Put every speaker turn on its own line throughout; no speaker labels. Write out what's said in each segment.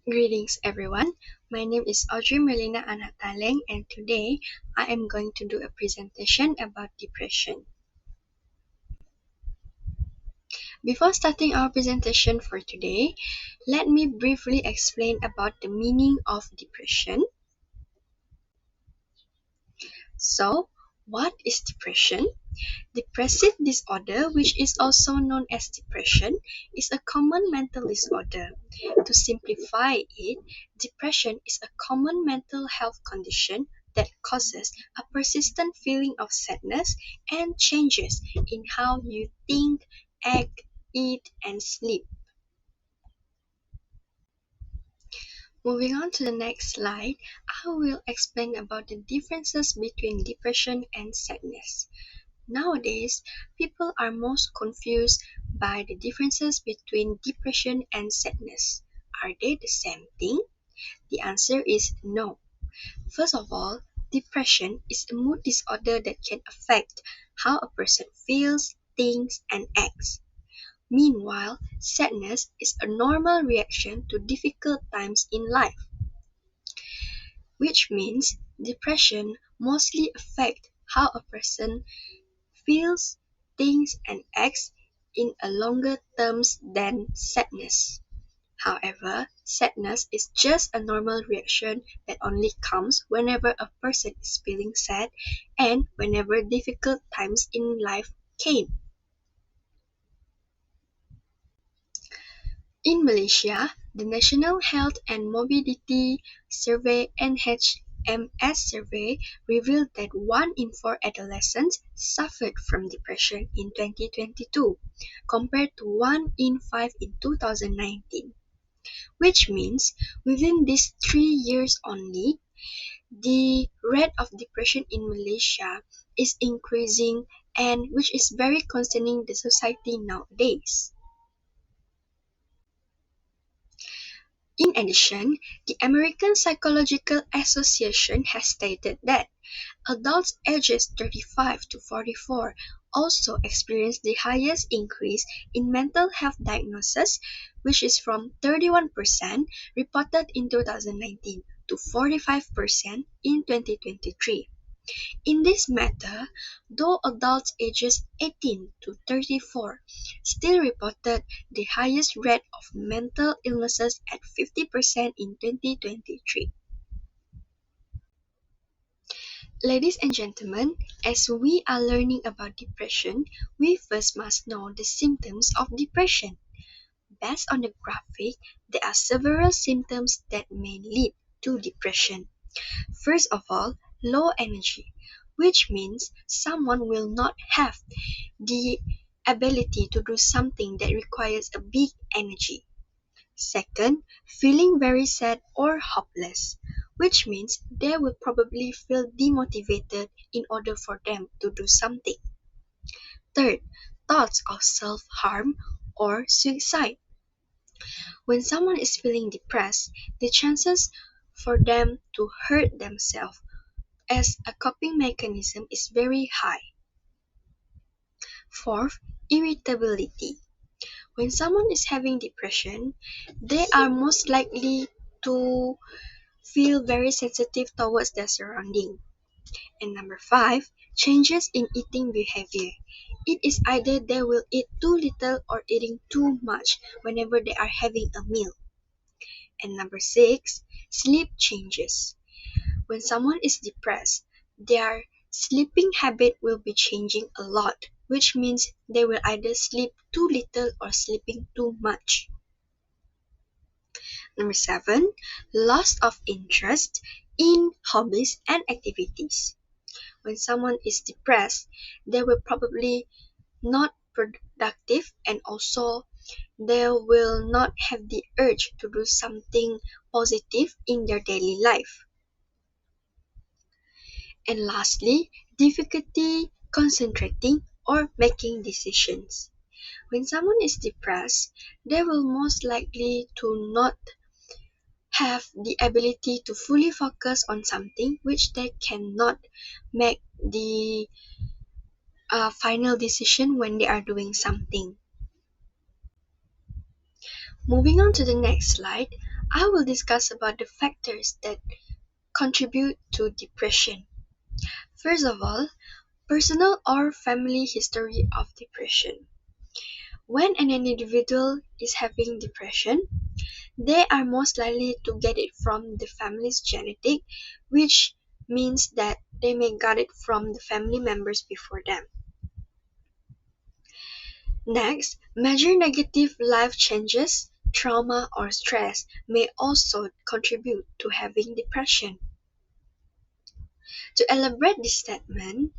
Greetings everyone, my name is Audrey Melina Anataleng and today I am going to do a presentation about depression. Before starting our presentation for today, let me briefly explain about the meaning of depression. So, what is depression? Depressive disorder, which is also known as depression, is a common mental disorder. To simplify it, depression is a common mental health condition that causes a persistent feeling of sadness and changes in how you think, act, eat, and sleep. Moving on to the next slide, I will explain about the differences between depression and sadness. Nowadays, people are most confused by the differences between depression and sadness. Are they the same thing? The answer is no. First of all, depression is a mood disorder that can affect how a person feels, thinks, and acts. Meanwhile, sadness is a normal reaction to difficult times in life, which means depression mostly affects how a person feels, thinks, and acts in a longer terms than sadness. However, sadness is just a normal reaction that only comes whenever a person is feeling sad and whenever difficult times in life came. In Malaysia, the National Health and Morbidity Survey NHMS survey revealed that 1 in 4 adolescents suffered from depression in 2022, compared to 1 in 5 in 2019. Which means within these 3 years only, the rate of depression in Malaysia is increasing, and which is very concerning the society nowadays. In addition, the American Psychological Association has stated that adults ages 35 to 44 also experience the highest increase in mental health diagnosis, which is from 31% reported in 2019 to 45% in 2023. In this matter, though adults ages 18 to 34 still reported the highest rate of mental illnesses at 50% in 2023. Ladies and gentlemen, as we are learning about depression, we first must know the symptoms of depression. Based on the graphic, there are several symptoms that may lead to depression. First of all, low energy, which means someone will not have the ability to do something that requires a big energy. Second, feeling very sad or hopeless, which means they will probably feel demotivated in order for them to do something. Third, thoughts of self-harm or suicide. When someone is feeling depressed, the chances for them to hurt themselves as a coping mechanism is very high. Fourth, irritability. When someone is having depression, they are most likely to feel very sensitive towards their surrounding. And number 5, changes in eating behavior. It is either they will eat too little or eating too much whenever they are having a meal. And number 6, sleep changes. When someone is depressed, their sleeping habit will be changing a lot, which means they will either sleep too little or sleeping too much. Number 7, loss of interest in hobbies and activities. When someone is depressed, they will probably not productive and also they will not have the urge to do something positive in their daily life. And lastly, difficulty concentrating or making decisions. When someone is depressed, they will most likely to not have the ability to fully focus on something which they cannot make the final decision when they are doing something. Moving on to the next slide, I will discuss about the factors that contribute to depression. First of all, personal or family history of depression. When an individual is having depression, they are most likely to get it from the family's genetic, which means that they may got it from the family members before them. Next, major negative life changes, trauma or stress may also contribute to having depression. To elaborate this statement,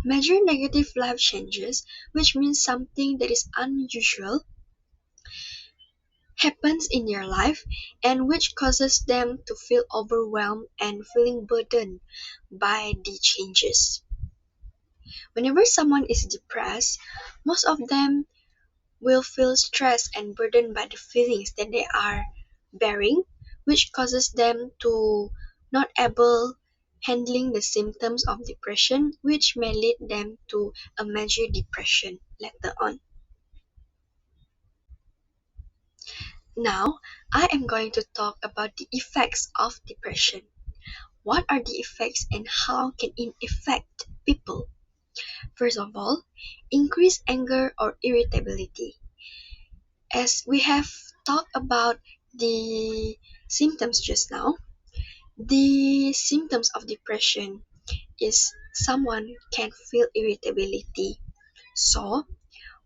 major negative life changes, which means something that is unusual, happens in their life and which causes them to feel overwhelmed and feeling burdened by the changes. Whenever someone is depressed, most of them will feel stressed and burdened by the feelings that they are bearing, which causes them to not able handling the symptoms of depression, which may lead them to a major depression later on. Now, I am going to talk about the effects of depression. What are the effects and how can it affect people? First of all, increased anger or irritability. As we have talked about the symptoms just now, the symptoms of depression is someone can feel irritability. So,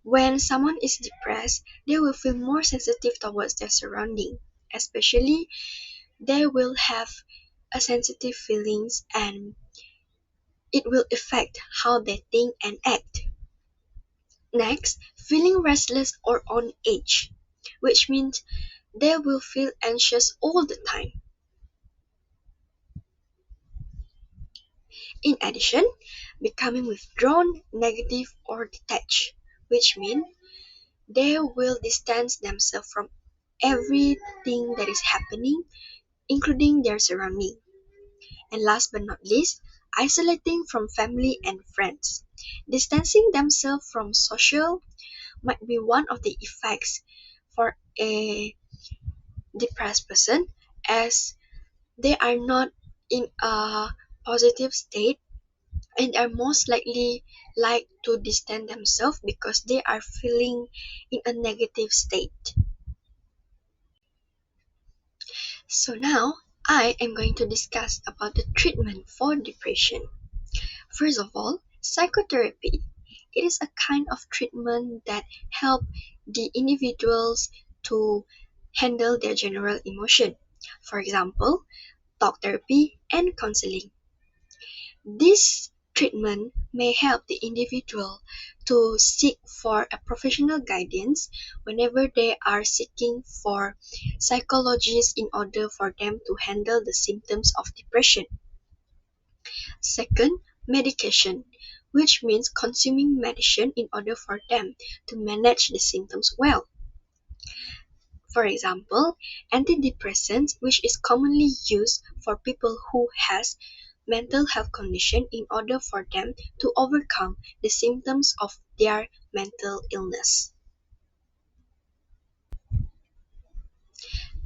when someone is depressed, they will feel more sensitive towards their surrounding, especially they will have a sensitive feelings and it will affect how they think and act. Next, feeling restless or on edge, which means they will feel anxious all the time. In addition, becoming withdrawn, negative, or detached, which means they will distance themselves from everything that is happening, including their surrounding. And last but not least, isolating from family and friends. Distancing themselves from social might be one of the effects for a depressed person, as they are not in a positive state and are most likely like to distance themselves because they are feeling in a negative state. So now I am going to discuss about the treatment for depression. First of all, psychotherapy. It is a kind of treatment that help the individuals to handle their general emotion. For example, talk therapy and counseling. This treatment may help the individual to seek for a professional guidance whenever they are seeking for psychologists in order for them to handle the symptoms of depression. Second, medication, which means consuming medicine in order for them to manage the symptoms well. For example, antidepressants, which is commonly used for people who has mental health condition in order for them to overcome the symptoms of their mental illness.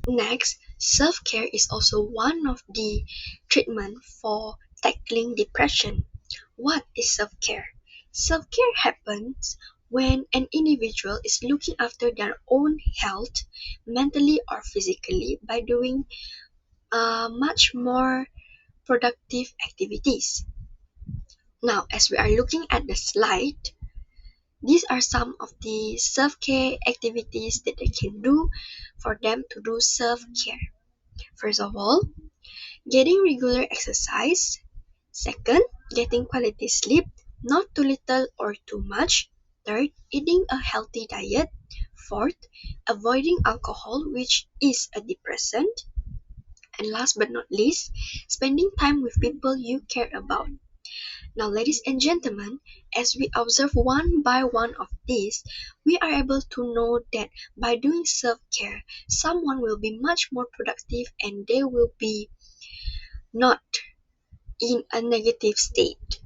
Next, self-care is also one of the treatment for tackling depression. What is self-care? Self-care happens when an individual is looking after their own health, mentally or physically, by doing much more productive activities. Now, as we are looking at the slide, these are some of the self-care activities that they can do for them to do self-care. First of all, getting regular exercise. Second, getting quality sleep, not too little or too much. Third, eating a healthy diet. Fourth, avoiding alcohol, which is a depressant. And last but not least, spending time with people you care about. Now, ladies and gentlemen, as we observe one by one of these, we are able to know that by doing self-care, someone will be much more productive and they will be not in a negative state.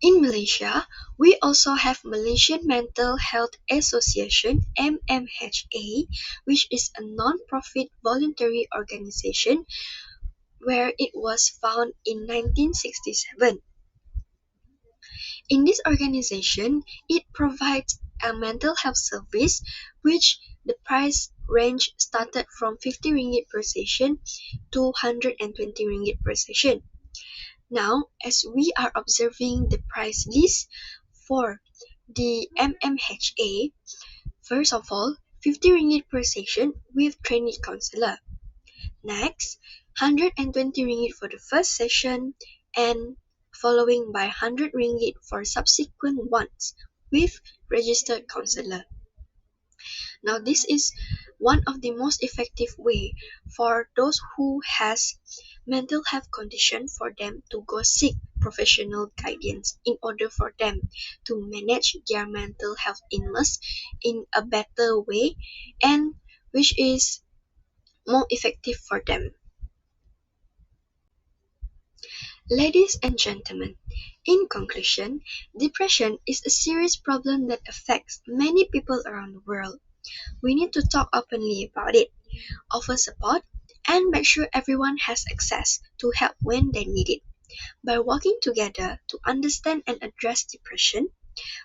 In Malaysia, we also have Malaysian Mental Health Association (MMHA), which is a non-profit voluntary organization where it was found in 1967. In this organization, it provides a mental health service which the price range started from 50 ringgit per session to 120 ringgit per session. Now, as we are observing the price list for the MMHA, first of all, 50 ringgit per session with trainee counselor. Next, 120 ringgit for the first session and following by 100 ringgit for subsequent ones with registered counselor. Now this is one of the most effective way for those who has mental health condition for them to go seek professional guidance in order for them to manage their mental health illness in a better way and which is more effective for them. Ladies and gentlemen, in conclusion, depression is a serious problem that affects many people around the world. We need to talk openly about it, offer support, and make sure everyone has access to help when they need it. By working together to understand and address depression,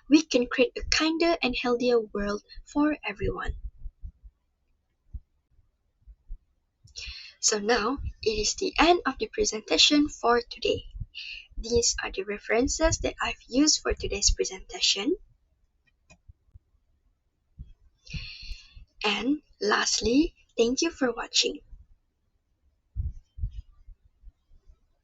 we can create a kinder and healthier world for everyone. So now, it is the end of the presentation for today. These are the references that I've used for today's presentation. And lastly, thank you for watching.